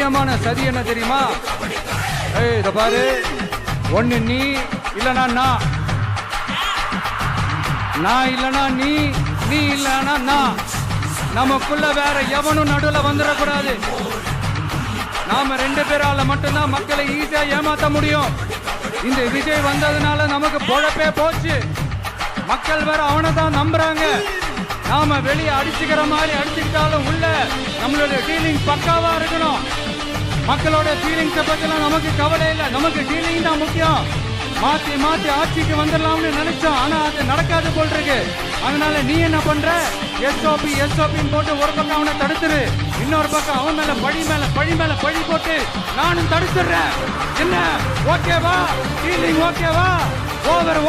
முக்கியமான சதி என்ன தெரியுமா? இத பாரு, ஒண்ணு நீ இல்லனா நான் இல்லனா நீ இல்லனா நான். நமக்குள்ள வேற எவனும் நடுவுல வந்துடக்கூடாது. நாம 2 பேரால மட்டும்தான் மக்களை ஈஸியா ஏமாத்த முடியும். இந்த விஜய் வந்ததுனால நமக்கு பொழப்பே போச்சு. மக்கள் வேற அவனை தான் நம்புறாங்க. நாம வெளியே அடிச்சுக்கிற மாதிரி அடிச்சுக்கிட்டாலும் உள்ள நம்மளோட டீலிங் பக்காவா இருக்கணும். மக்களோட ஃபீலிங்ஸை பத்திலாம் நமக்கு கவலை இல்லை. நமக்கு டீலிங் தான் முக்கியம். மாத்தி ஆட்சிக்கு வந்துடலாம்னு நினைச்சோம், ஆனா அது நடக்காது போல் இருக்கு. அதனால நீ என்ன பண்ற? எஸ்ஓபின்னு போட்டு ஒரு பக்கம் அவனை தடுத்துரு, இன்னொரு பக்கம் அவன் மேல பழி போட்டு நானும் தடுத்துடுறேன். என்ன ஓகேவா? டீலிங் ஓகேவா? ஓவர்